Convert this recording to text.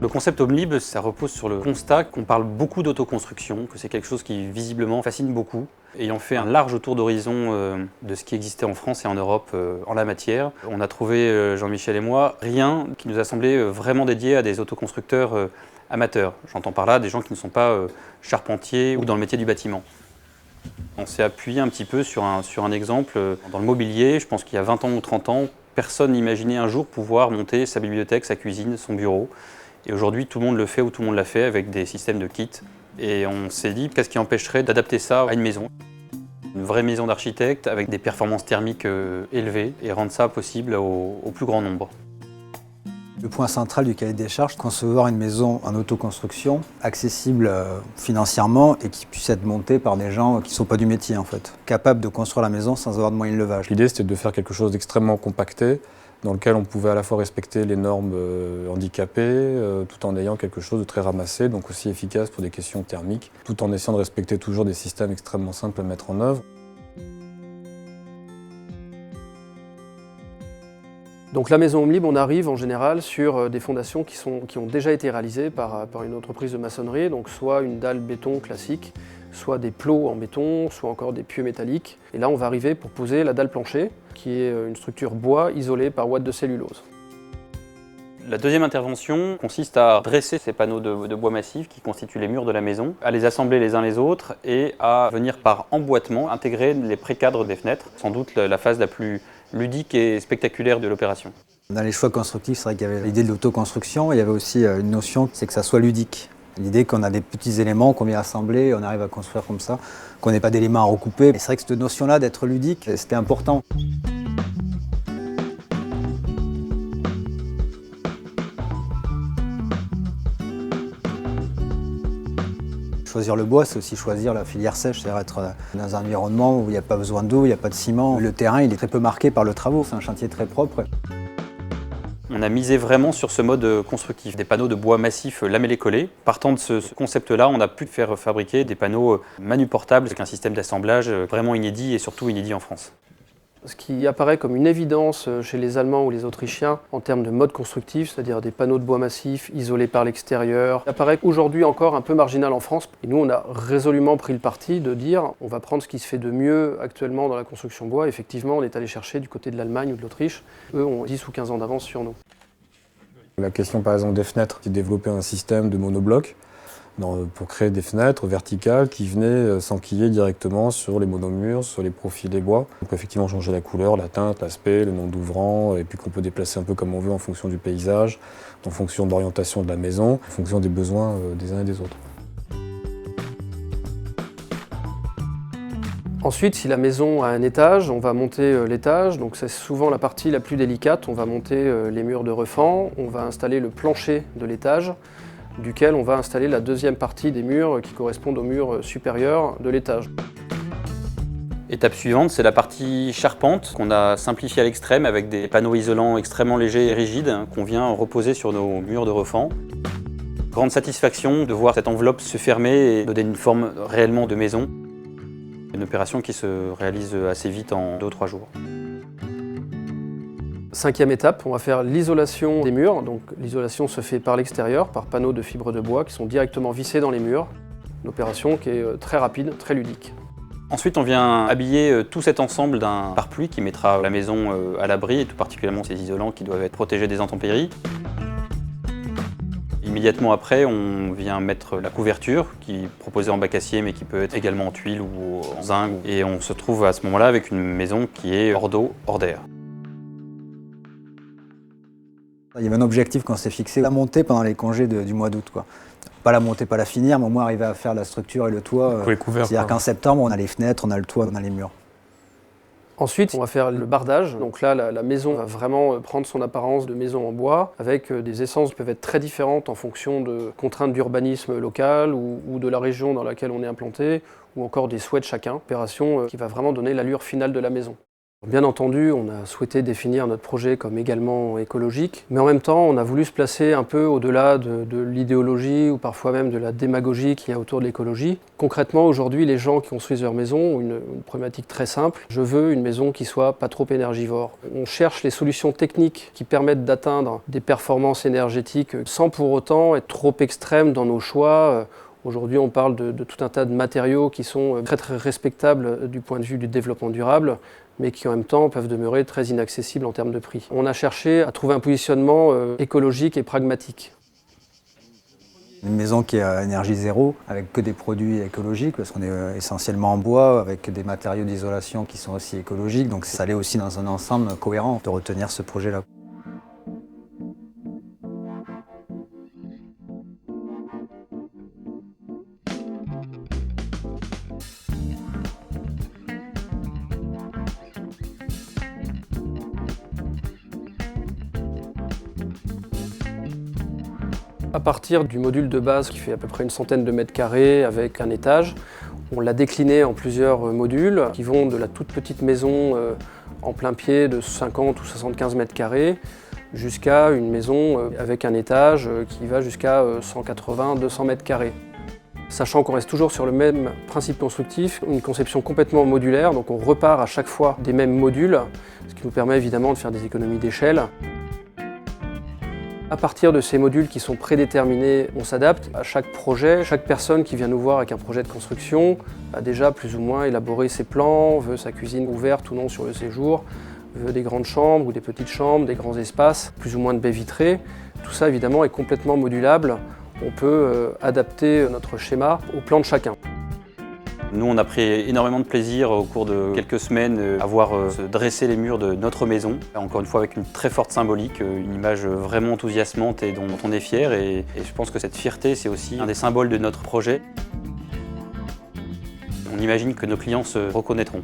Le concept Homelib, ça repose sur le constat qu'on parle beaucoup d'autoconstruction, que c'est quelque chose qui visiblement fascine beaucoup. Ayant fait un large tour d'horizon de ce qui existait en France et en Europe en la matière, on a trouvé, Jean-Michel et moi, rien qui nous a semblé vraiment dédié à des autoconstructeurs amateurs. J'entends par là des gens qui ne sont pas charpentiers ou dans le métier du bâtiment. On s'est appuyé un petit peu sur un exemple dans le mobilier. Je pense qu'il y a 20 ans ou 30 ans, personne n'imaginait un jour pouvoir monter sa bibliothèque, sa cuisine, son bureau. Et aujourd'hui, tout le monde le fait ou tout le monde l'a fait avec des systèmes de kits. Et on s'est dit, qu'est-ce qui empêcherait d'adapter ça à une maison? Une vraie maison d'architecte avec des performances thermiques élevées et rendre ça possible au plus grand nombre. Le point central du cahier des charges, concevoir une maison en autoconstruction, accessible financièrement et qui puisse être montée par des gens qui ne sont pas du métier en fait. Capables de construire la maison sans avoir de moyens de levage. L'idée c'était de faire quelque chose d'extrêmement compacté, dans lequel on pouvait à la fois respecter les normes handicapées, tout en ayant quelque chose de très ramassé, donc aussi efficace pour des questions thermiques, tout en essayant de respecter toujours des systèmes extrêmement simples à mettre en œuvre. Donc la maison Homelib, on arrive en général sur des fondations qui ont déjà été réalisées par une entreprise de maçonnerie, donc soit une dalle béton classique, soit des plots en béton, soit encore des pieux métalliques. Et là, on va arriver pour poser la dalle plancher, qui est une structure bois isolée par ouate de cellulose. La deuxième intervention consiste à dresser ces panneaux de bois massif qui constituent les murs de la maison, à les assembler les uns les autres et à venir par emboîtement intégrer les pré-cadres des fenêtres, sans doute la phase la plus ludique et spectaculaire de l'opération. Dans les choix constructifs, c'est vrai qu'il y avait l'idée de l'autoconstruction, il y avait aussi une notion, c'est que ça soit ludique. L'idée qu'on a des petits éléments qu'on vient assembler, on arrive à construire comme ça, qu'on n'ait pas d'éléments à recouper. Et c'est vrai que cette notion-là d'être ludique, c'était important. Choisir le bois, c'est aussi choisir la filière sèche, c'est-à-dire être dans un environnement où il n'y a pas besoin d'eau, il n'y a pas de ciment. Le terrain, il est très peu marqué par le travaux, c'est un chantier très propre. On a misé vraiment sur ce mode constructif, des panneaux de bois massif lamellé-collé. Partant de ce concept-là, on a pu faire fabriquer des panneaux manuportables avec un système d'assemblage vraiment inédit et surtout inédit en France. Ce qui apparaît comme une évidence chez les Allemands ou les Autrichiens en termes de mode constructif, c'est-à-dire des panneaux de bois massif isolés par l'extérieur, apparaît aujourd'hui encore un peu marginal en France. Et nous, on a résolument pris le parti de dire on va prendre ce qui se fait de mieux actuellement dans la construction bois. Effectivement, on est allé chercher du côté de l'Allemagne ou de l'Autriche. Eux ont 10 ou 15 ans d'avance sur nous. La question par exemple des fenêtres, c'est de développer un système de monoblocs pour créer des fenêtres verticales qui venaient s'enquiller directement sur les monomurs, sur les profils des bois. On peut effectivement changer la couleur, la teinte, l'aspect, le nombre d'ouvrants, et puis qu'on peut déplacer un peu comme on veut en fonction du paysage, en fonction de l'orientation de la maison, en fonction des besoins des uns et des autres. Ensuite, si la maison a un étage, on va monter l'étage, donc c'est souvent la partie la plus délicate. On va monter les murs de refend, on va installer le plancher de l'étage, duquel on va installer la deuxième partie des murs qui correspondent aux murs supérieurs de l'étage. Étape suivante, c'est la partie charpente qu'on a simplifiée à l'extrême avec des panneaux isolants extrêmement légers et rigides qu'on vient reposer sur nos murs de refend. Grande satisfaction de voir cette enveloppe se fermer et donner une forme réellement de maison. Une opération qui se réalise assez vite en 2 ou 3 jours. Cinquième étape, on va faire l'isolation des murs. Donc l'isolation se fait par l'extérieur, par panneaux de fibres de bois qui sont directement vissés dans les murs. Une opération qui est très rapide, très ludique. Ensuite, on vient habiller tout cet ensemble d'un pare-pluie qui mettra la maison à l'abri, et tout particulièrement ces isolants qui doivent être protégés des intempéries. Immédiatement après, on vient mettre la couverture, qui est proposée en bac acier, mais qui peut être également en tuile ou en zinc. Et on se trouve à ce moment-là avec une maison qui est hors d'eau, hors d'air. Il y avait un objectif qu'on s'est fixé, la monter pendant les congés du mois d'août. Pas la monter, pas la finir, mais au moins arriver à faire la structure et le toit. C'est-à-dire qu'en septembre, on a les fenêtres, on a le toit, on a les murs. Ensuite, on va faire le bardage. Donc là, la maison va vraiment prendre son apparence de maison en bois, avec des essences qui peuvent être très différentes en fonction de contraintes d'urbanisme local ou de la région dans laquelle on est implanté, ou encore des souhaits de chacun. Opération qui va vraiment donner l'allure finale de la maison. Bien entendu, on a souhaité définir notre projet comme également écologique, mais en même temps, on a voulu se placer un peu au-delà de l'idéologie ou parfois même de la démagogie qu'il y a autour de l'écologie. Concrètement, aujourd'hui, les gens qui construisent leur maison ont une problématique très simple. Je veux une maison qui soit pas trop énergivore. On cherche les solutions techniques qui permettent d'atteindre des performances énergétiques sans pour autant être trop extrêmes dans nos choix. Aujourd'hui, on parle de tout un tas de matériaux qui sont très respectables du point de vue du développement durable, mais qui en même temps peuvent demeurer très inaccessibles en termes de prix. On a cherché à trouver un positionnement écologique et pragmatique. Une maison qui est à énergie zéro, avec que des produits écologiques, parce qu'on est essentiellement en bois, avec des matériaux d'isolation qui sont aussi écologiques, donc ça allait aussi dans un ensemble cohérent de retenir ce projet-là. À partir du module de base qui fait à peu près une centaine de mètres carrés avec un étage, on l'a décliné en plusieurs modules qui vont de la toute petite maison en plein pied de 50 ou 75 mètres carrés jusqu'à une maison avec un étage qui va jusqu'à 180-200 mètres carrés. Sachant qu'on reste toujours sur le même principe constructif, une conception complètement modulaire, donc on repart à chaque fois des mêmes modules, ce qui nous permet évidemment de faire des économies d'échelle. À partir de ces modules qui sont prédéterminés, on s'adapte à chaque projet. Chaque personne qui vient nous voir avec un projet de construction a déjà plus ou moins élaboré ses plans, veut sa cuisine ouverte ou non sur le séjour, veut des grandes chambres ou des petites chambres, des grands espaces, plus ou moins de baies vitrées. Tout ça évidemment est complètement modulable. On peut adapter notre schéma au plan de chacun. Nous, on a pris énormément de plaisir au cours de quelques semaines à voir se dresser les murs de notre maison. Encore une fois, avec une très forte symbolique, une image vraiment enthousiasmante et dont on est fier. Et je pense que cette fierté, c'est aussi un des symboles de notre projet. On imagine que nos clients se reconnaîtront.